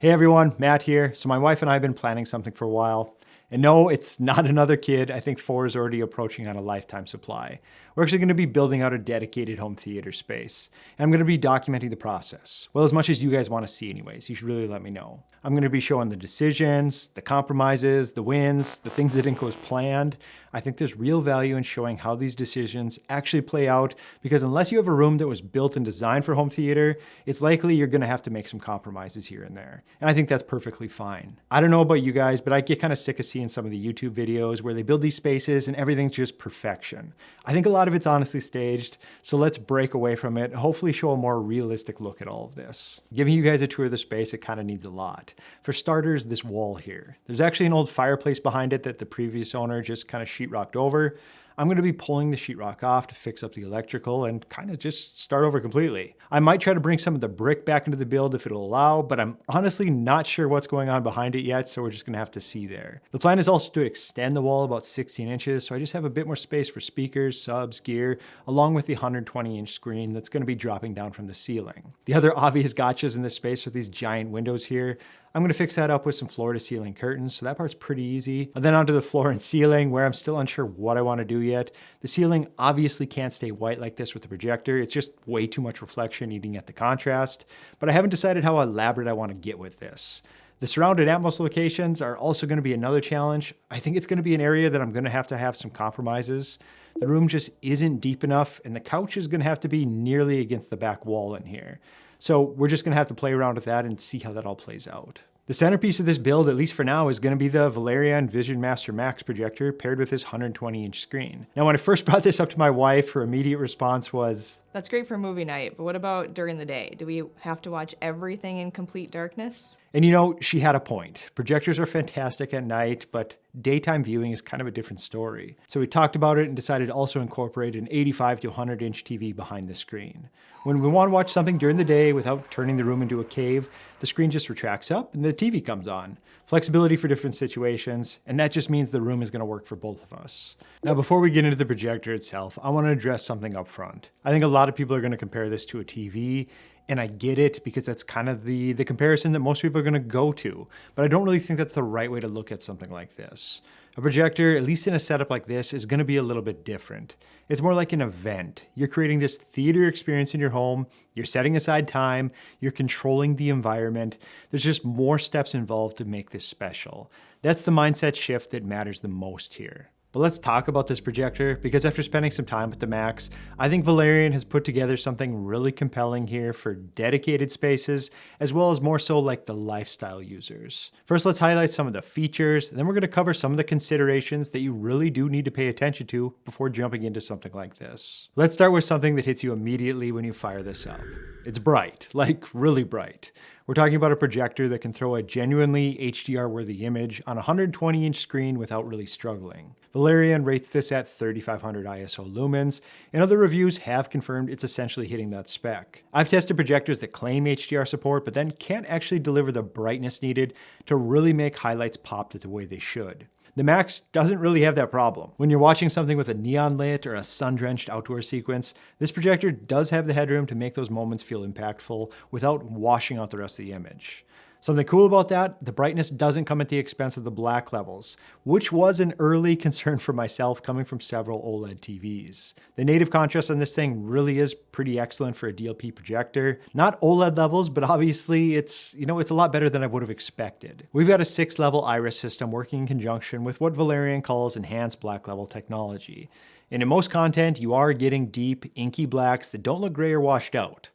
Hey everyone, Matt here. So my wife and I have been planning something for a while. And no, it's not another kid. I think 4 is already approaching on a lifetime supply. We're actually going to be building out a dedicated home theater space. And I'm going to be documenting the process. Well, as much as you guys want to see anyways, you should really let me know. I'm going to be showing the decisions, the compromises, the wins, the things that didn't go as planned. I think there's real value in showing how these decisions actually play out, because unless you have a room that was built and designed for home theater, it's likely you're going to have to make some compromises here and there. And I think that's perfectly fine. I don't know about you guys, but I get kind of sick of seeing some of the YouTube videos where they build these spaces and everything's just perfection. I think a lot of it's honestly staged, so let's break away from it and hopefully show a more realistic look at all of this. Giving you guys a tour of the space, it kind of needs a lot. For starters, this wall here. There's actually an old fireplace behind it that the previous owner just kind of sheetrocked over. I'm going to be pulling the sheetrock off to fix up the electrical and kind of just start over completely. I might try to bring some of the brick back into the build if it'll allow, but I'm honestly not sure what's going on behind it yet, so we're just going to have to see there. The plan is also to extend the wall about 16 inches, so I just have a bit more space for speakers, subs, gear, along with the 120-inch screen that's going to be dropping down from the ceiling. The other obvious gotchas in this space are these giant windows here. I'm going to fix that up with some floor-to-ceiling curtains, so that part's pretty easy. And then onto the floor and ceiling, where I'm still unsure what I want to do yet. The ceiling obviously can't stay white like this with the projector. It's just way too much reflection eating at the contrast. But I haven't decided how elaborate I want to get with this. The surrounded Atmos locations are also going to be another challenge. I think it's going to be an area that I'm going to have some compromises. The room just isn't deep enough, and the couch is going to have to be nearly against the back wall in here. So we're just going to have to play around with that and see how that all plays out. The centerpiece of this build, at least for now, is going to be the Valerion VisionMaster Max projector paired with this 120-inch screen. Now, when I first brought this up to my wife, her immediate response was, "That's great for movie night, but what about during the day? Do we have to watch everything in complete darkness?" And you know, she had a point. Projectors are fantastic at night, but daytime viewing is kind of a different story. So we talked about it and decided to also incorporate an 85 to 100-inch TV behind the screen. When we want to watch something during the day without turning the room into a cave, the screen just retracts up and the TV comes on. Flexibility for different situations, and that just means the room is going to work for both of us. Now, before we get into the projector itself, I want to address something up front. I think a lot of people are going to compare this to a TV, and I get it because that's kind of the comparison that most people are going to go to, but I don't really think that's the right way to look at something like this. A projector, at least in a setup like this, is going to be a little bit different. It's more like an event. You're creating this theater experience in your home, you're setting aside time, you're controlling the environment. There's just more steps involved to make this special. That's the mindset shift that matters the most here. But let's talk about this projector, because after spending some time with the Max, I think Valerion has put together something really compelling here for dedicated spaces, as well as more so like the lifestyle users. First, let's highlight some of the features, and then we're going to cover some of the considerations that you really do need to pay attention to before jumping into something like this. Let's start with something that hits you immediately when you fire this up. It's bright, like really bright. We're talking about a projector that can throw a genuinely HDR-worthy image on a 120-inch screen without really struggling. Valerion rates this at 3500 ISO lumens, and other reviews have confirmed it's essentially hitting that spec. I've tested projectors that claim HDR support, but then can't actually deliver the brightness needed to really make highlights pop the way they should. The Max doesn't really have that problem. When you're watching something with a neon lit or a sun-drenched outdoor sequence, this projector does have the headroom to make those moments feel impactful without washing out the rest of the image. Something cool about that, the brightness doesn't come at the expense of the black levels, which was an early concern for myself coming from several OLED TVs. The native contrast on this thing really is pretty excellent for a DLP projector. Not OLED levels, but obviously it's a lot better than I would have expected. We've got a 6-level iris system working in conjunction with what Valerion calls enhanced black level technology. And in most content, you are getting deep, inky blacks that don't look gray or washed out.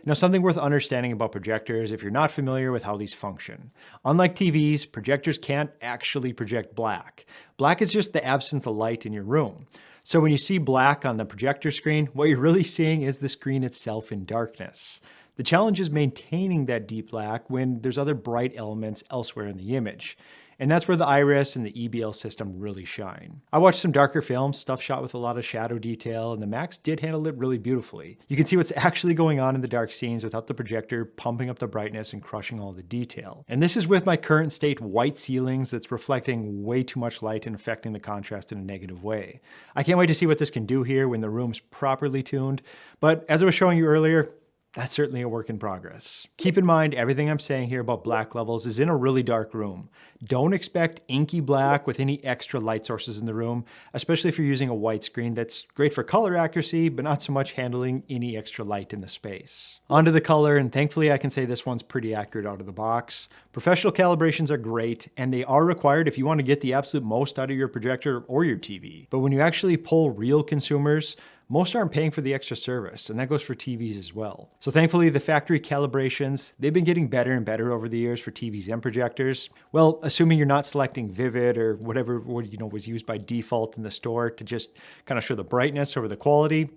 Now, something worth understanding about projectors if you're not familiar with how these function. Unlike TVs, projectors can't actually project black. Black is just the absence of light in your room. So when you see black on the projector screen, what you're really seeing is the screen itself in darkness. The challenge is maintaining that deep black when there's other bright elements elsewhere in the image. And that's where the iris and the EBL system really shine. I watched some darker films, stuff shot with a lot of shadow detail, and the Max did handle it really beautifully. You can see what's actually going on in the dark scenes without the projector pumping up the brightness and crushing all the detail. And this is with my current state white ceilings that's reflecting way too much light and affecting the contrast in a negative way. I can't wait to see what this can do here when the room's properly tuned, but as I was showing you earlier, that's certainly a work in progress. Keep in mind, everything I'm saying here about black levels is in a really dark room. Don't expect inky black with any extra light sources in the room, especially if you're using a white screen that's great for color accuracy, but not so much handling any extra light in the space. Onto the color, and thankfully I can say this one's pretty accurate out of the box. Professional calibrations are great, and they are required if you want to get the absolute most out of your projector or your TV. But when you actually poll real consumers, most aren't paying for the extra service, and that goes for TVs as well. So thankfully, the factory calibrations, they've been getting better and better over the years for TVs and projectors. Well, assuming you're not selecting Vivid or whatever was used by default in the store to just kind of show the brightness over the quality,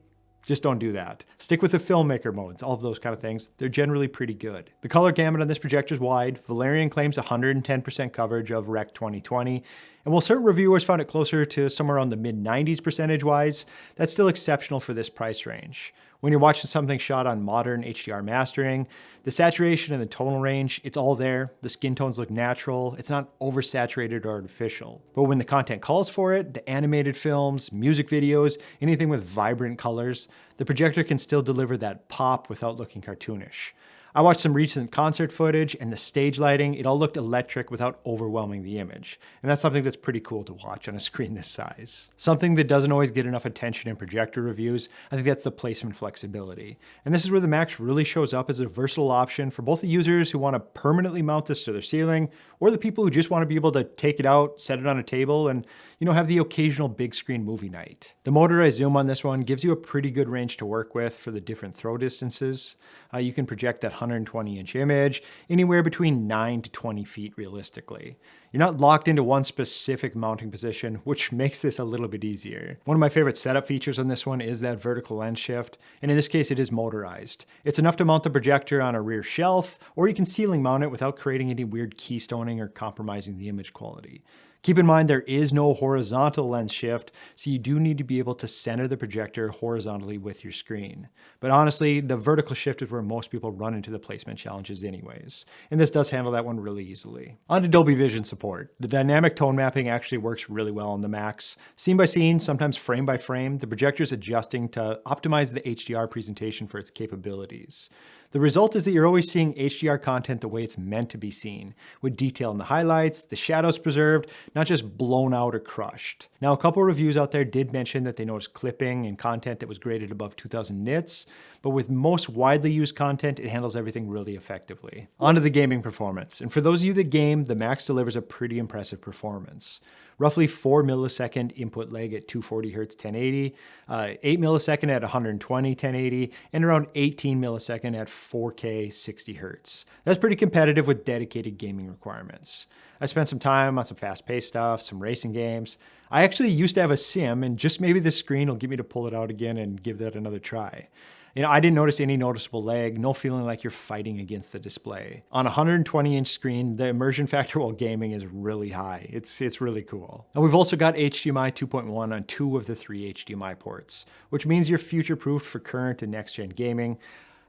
just don't do that. Stick with the filmmaker modes, all of those kind of things. They're generally pretty good. The color gamut on this projector is wide. Valerion claims 110% coverage of Rec 2020. And while certain reviewers found it closer to somewhere around the mid-90s percentage-wise, that's still exceptional for this price range. When you're watching something shot on modern HDR mastering, the saturation and the tonal range, it's all there. The skin tones look natural. It's not oversaturated or artificial. But when the content calls for it, the animated films, music videos, anything with vibrant colors, the projector can still deliver that pop without looking cartoonish. I watched some recent concert footage, and the stage lighting, it all looked electric without overwhelming the image. And that's something that's pretty cool to watch on a screen this size. Something that doesn't always get enough attention in projector reviews, I think that's the placement flexibility. And this is where the Max really shows up as a versatile option for both the users who want to permanently mount this to their ceiling, or the people who just want to be able to take it out, set it on a table, and have the occasional big screen movie night. The motorized zoom on this one gives you a pretty good range to work with for the different throw distances. You can project that 120-inch image anywhere between 9 to 20 feet realistically. You're not locked into one specific mounting position, which makes this a little bit easier. One of my favorite setup features on this one is that vertical lens shift, and in this case it is motorized. It's enough to mount the projector on a rear shelf, or you can ceiling mount it without creating any weird keystoning or compromising the image quality. Keep in mind there is no horizontal lens shift, so you do need to be able to center the projector horizontally with your screen. But honestly, the vertical shift is where most people run into the placement challenges anyways, and this does handle that one really easily. On to Dolby Vision support. The dynamic tone mapping actually works really well on the Max. Scene by scene, sometimes frame by frame, the projector is adjusting to optimize the HDR presentation for its capabilities. The result is that you're always seeing HDR content the way it's meant to be seen, with detail in the highlights, the shadows preserved, not just blown out or crushed. Now, a couple of reviews out there did mention that they noticed clipping and content that was graded above 2000 nits, but with most widely used content, it handles everything really effectively. On to the gaming performance, and for those of you that game, the Max delivers a pretty impressive performance. Roughly 4 millisecond input lag at 240 Hz 1080, 8 millisecond at 120 1080, and around 18 millisecond at 4K 60 Hz. That's pretty competitive with dedicated gaming requirements. I spent some time on some fast-paced stuff, some racing games. I actually used to have a sim, and just maybe this screen will get me to pull it out again and give that another try. I didn't notice any noticeable lag, no feeling like you're fighting against the display. On a 120-inch screen, the immersion factor while gaming is really high. It's really cool. And we've also got HDMI 2.1 on 2 of the 3 HDMI ports, which means you're future-proofed for current and next-gen gaming.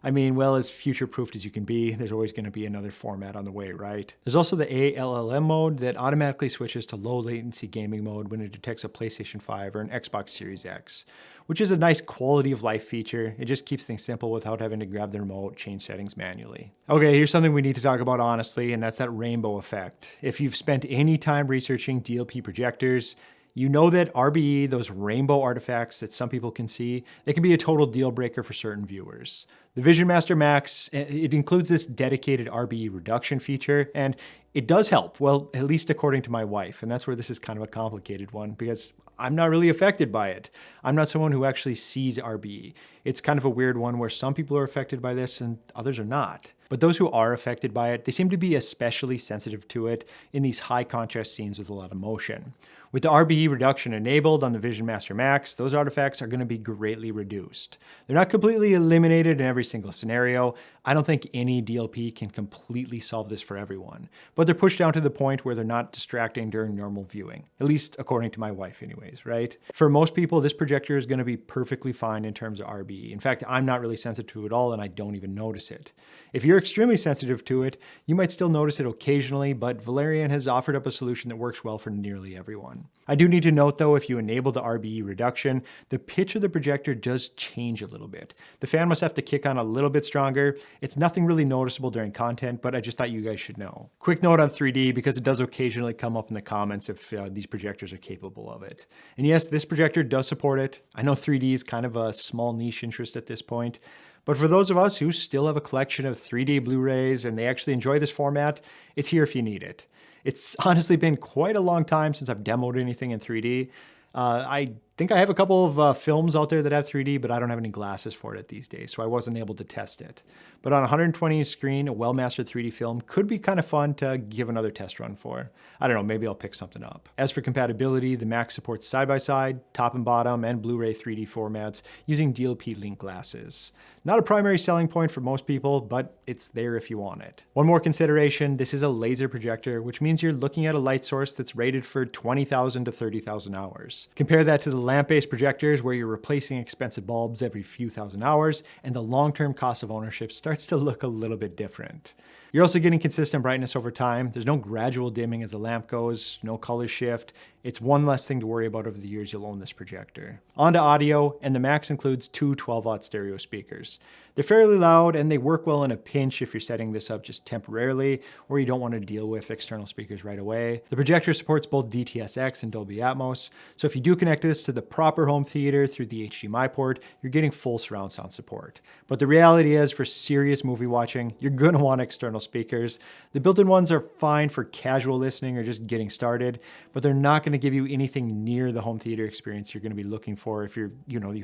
I mean, well, as future-proofed as you can be, there's always going to be another format on the way, right? There's also the ALLM mode that automatically switches to low-latency gaming mode when it detects a PlayStation 5 or an Xbox Series X, which is a nice quality of life feature. It just keeps things simple without having to grab the remote, change settings manually. Okay, here's something we need to talk about honestly, and that's that rainbow effect. If you've spent any time researching DLP projectors, you know that RBE, those rainbow artifacts that some people can see, they can be a total deal breaker for certain viewers. The VisionMaster Max, it includes this dedicated RBE reduction feature, and it does help, well, at least according to my wife, and that's where this is kind of a complicated one because I'm not really affected by it. I'm not someone who actually sees RBE. It's kind of a weird one where some people are affected by this and others are not. But those who are affected by it, they seem to be especially sensitive to it in these high contrast scenes with a lot of motion. With the RBE reduction enabled on the VisionMaster Max, those artifacts are going to be greatly reduced. They're not completely eliminated in every single scenario. I don't think any DLP can completely solve this for everyone, but they're pushed down to the point where they're not distracting during normal viewing, at least according to my wife anyways, right? For most people, this projector is going to be perfectly fine in terms of RBE. In fact, I'm not really sensitive to it at all, and I don't even notice it. If you're extremely sensitive to it, you might still notice it occasionally, but Valerion has offered up a solution that works well for nearly everyone. I do need to note though, if you enable the RBE reduction, the pitch of the projector does change a little bit. The fan must have to kick on a little bit stronger. It's nothing really noticeable during content, but I just thought you guys should know. Quick note on 3D, because it does occasionally come up in the comments if these projectors are capable of it. And yes, this projector does support it. I know 3D is kind of a small niche interest at this point, but for those of us who still have a collection of 3D Blu-rays and they actually enjoy this format, it's here if you need it. It's honestly been quite a long time since I've demoed anything in 3D. I think I have a couple of films out there that have 3D, but I don't have any glasses for it these days, so I wasn't able to test it. But on a 120-inch screen, a well-mastered 3D film could be kind of fun to give another test run for. I don't know, maybe I'll pick something up. As for compatibility, the Mac supports side-by-side, top and bottom, and Blu-ray 3D formats using DLP link glasses. Not a primary selling point for most people, but it's there if you want it. One more consideration, this is a laser projector, which means you're looking at a light source that's rated for 20,000 to 30,000 hours. Compare that to the lamp-based projectors where you're replacing expensive bulbs every few thousand hours, and the long-term cost of ownership starts to look a little bit different. You're also getting consistent brightness over time. There's no gradual dimming as the lamp goes, no color shift. It's one less thing to worry about over the years you'll own this projector. On to audio, and the Max includes two 12-watt stereo speakers. They're fairly loud and they work well in a pinch if you're setting this up just temporarily or you don't want to deal with external speakers right away. The projector supports both DTS:X and Dolby Atmos, so if you do connect this to the proper home theater through the HDMI port, you're getting full surround sound support. But the reality is, for serious movie watching, you're going to want external speakers. The built-in ones are fine for casual listening or just getting started, but they're not going to give you anything near the home theater experience you're going to be looking for if you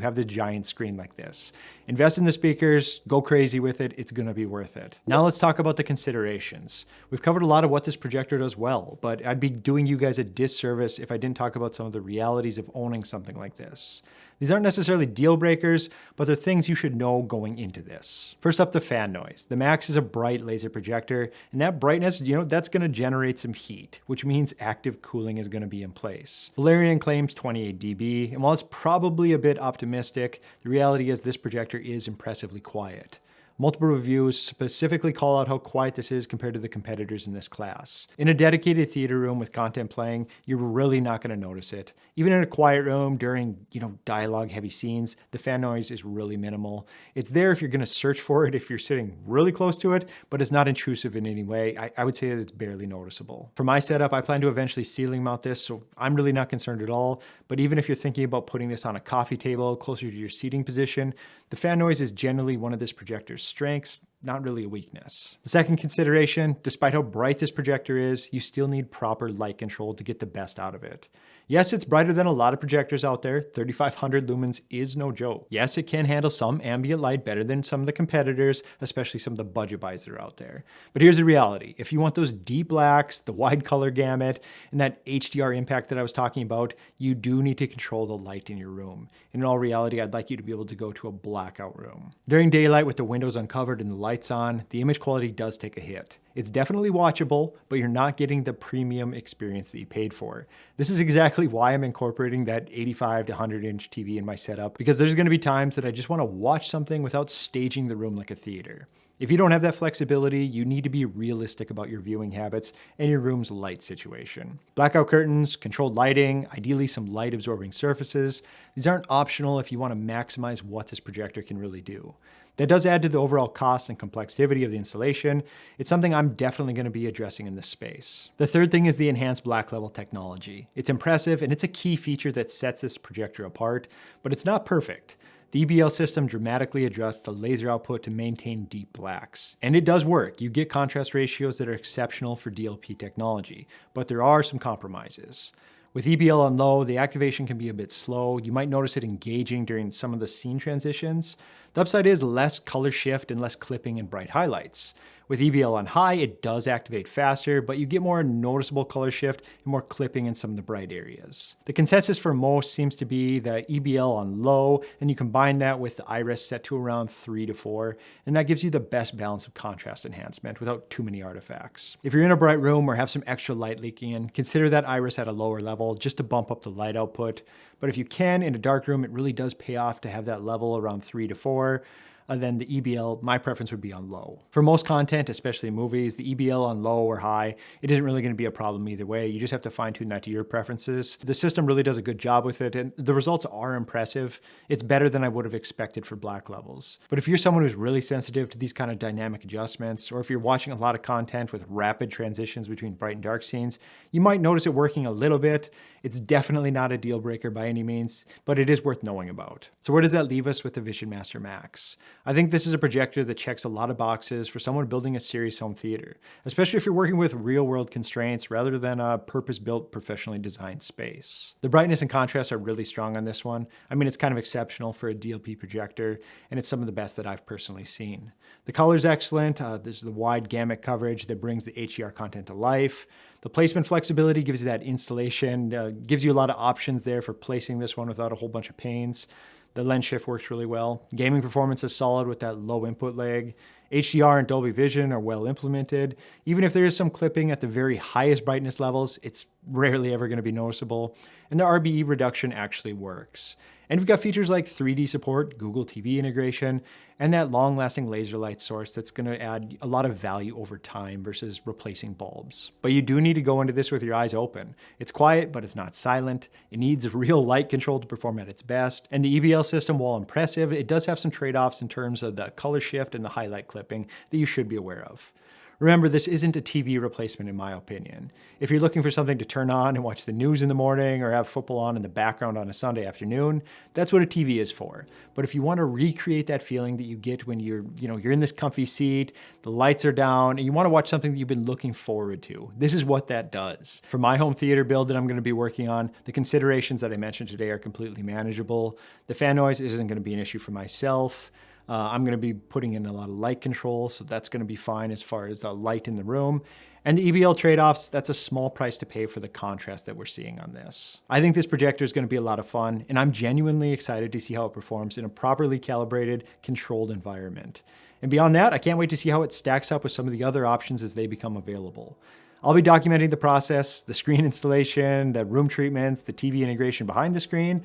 have the giant screen like this. Invest in the speakers, go crazy with it, it's going to be worth it. Now let's talk about the considerations. We've covered a lot of what this projector does well, but I'd be doing you guys a disservice if I didn't talk about some of the realities of owning something like this. These aren't necessarily deal breakers, but they're things you should know going into this. First up, the fan noise. The Max is a bright laser projector, and that brightness, that's going to generate some heat, which means active cooling is going to be in place. Valerion claims 28 dB, and while it's probably a bit optimistic, the reality is this projector is impressively quiet. Multiple reviews specifically call out how quiet this is compared to the competitors in this class. In a dedicated theater room with content playing, you're really not going to notice it. Even in a quiet room during, dialogue-heavy scenes, the fan noise is really minimal. It's there if you're going to search for it if you're sitting really close to it, but it's not intrusive in any way. I would say that it's barely noticeable. For my setup, I plan to eventually ceiling mount this, so I'm really not concerned at all. But even if you're thinking about putting this on a coffee table closer to your seating position, the fan noise is generally one of this projector's strengths, not really a weakness. The second consideration, despite how bright this projector is, you still need proper light control to get the best out of it. Yes, it's brighter than a lot of projectors out there. 3500 lumens is no joke. Yes, it can handle some ambient light better than some of the competitors, especially some of the budget buys that are out there. But here's the reality. If you want those deep blacks, the wide color gamut, and that HDR impact that I was talking about, you do need to control the light in your room. In all reality, I'd like you to be able to go to a blackout room. During daylight with the windows uncovered and the lights on, the image quality does take a hit. It's definitely watchable, but you're not getting the premium experience that you paid for. This is exactly why I'm incorporating that 85 to 100-inch TV in my setup, because there's going to be times that I just want to watch something without staging the room like a theater. If you don't have that flexibility, you need to be realistic about your viewing habits and your room's light situation. Blackout curtains, controlled lighting, ideally some light-absorbing surfaces, these aren't optional if you want to maximize what this projector can really do. That does add to the overall cost and complexity of the installation. It's something I'm definitely going to be addressing in this space. The third thing is the enhanced black level technology. It's impressive and it's a key feature that sets this projector apart, but it's not perfect. The EBL system dramatically adjusts the laser output to maintain deep blacks. And it does work. You get contrast ratios that are exceptional for DLP technology, but there are some compromises. With EBL on low, the activation can be a bit slow. You might notice it engaging during some of the scene transitions. The upside is less color shift and less clipping and bright highlights. With EBL on high, it does activate faster, but you get more noticeable color shift and more clipping in some of the bright areas. The consensus for most seems to be the EBL on low, and you combine that with the iris set to around 3 to 4, and that gives you the best balance of contrast enhancement without too many artifacts. If you're in a bright room or have some extra light leaking in, consider that iris at a lower level just to bump up the light output. But if you can, in a dark room, it really does pay off to have that level around 3 to 4. then the EBL, my preference would be on low. For most content, especially movies, the EBL on low or high, it isn't really going to be a problem either way. You just have to fine tune that to your preferences. The system really does a good job with it, and the results are impressive. It's better than I would have expected for black levels. But if you're someone who's really sensitive to these kind of dynamic adjustments, or if you're watching a lot of content with rapid transitions between bright and dark scenes, you might notice it working a little bit. It's definitely not a deal breaker by any means, but it is worth knowing about. So where does that leave us with the VisionMaster Max? I think this is a projector that checks a lot of boxes for someone building a serious home theater, especially if you're working with real-world constraints rather than a purpose-built, professionally designed space. The brightness and contrast are really strong on this one. I mean, it's kind of exceptional for a DLP projector, and it's some of the best that I've personally seen. The color's excellent. There's the wide gamut coverage that brings the HDR content to life. The placement flexibility gives you that installation, gives you a lot of options there for placing this one without a whole bunch of pains. The lens shift works really well. Gaming performance is solid with that low input lag. HDR and Dolby Vision are well implemented. Even if there is some clipping at the very highest brightness levels, it's rarely ever going to be noticeable. And the RBE reduction actually works. And we've got features like 3D support, Google TV integration, and that long-lasting laser light source that's going to add a lot of value over time versus replacing bulbs. But you do need to go into this with your eyes open. It's quiet, but it's not silent. It needs real light control to perform at its best. And the EBL system, while impressive, it does have some trade-offs in terms of the color shift and the highlight clipping that you should be aware of. Remember, this isn't a TV replacement in my opinion. If you're looking for something to turn on and watch the news in the morning or have football on in the background on a Sunday afternoon, that's what a TV is for. But if you want to recreate that feeling that you get when you're in this comfy seat, the lights are down, and you want to watch something that you've been looking forward to, this is what that does. For my home theater build that I'm going to be working on, the considerations that I mentioned today are completely manageable. The fan noise isn't going to be an issue for myself. I'm going to be putting in a lot of light control, so that's going to be fine as far as the light in the room. And the EBL trade-offs, that's a small price to pay for the contrast that we're seeing on this. I think this projector is going to be a lot of fun, and I'm genuinely excited to see how it performs in a properly calibrated, controlled environment. And beyond that, I can't wait to see how it stacks up with some of the other options as they become available. I'll be documenting the process, the screen installation, the room treatments, the TV integration behind the screen.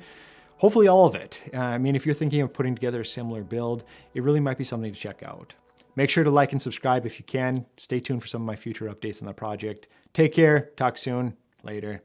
Hopefully all of it. I mean, if you're thinking of putting together a similar build, it really might be something to check out. Make sure to like and subscribe if you can. Stay tuned for some of my future updates on the project. Take care. Talk soon. Later.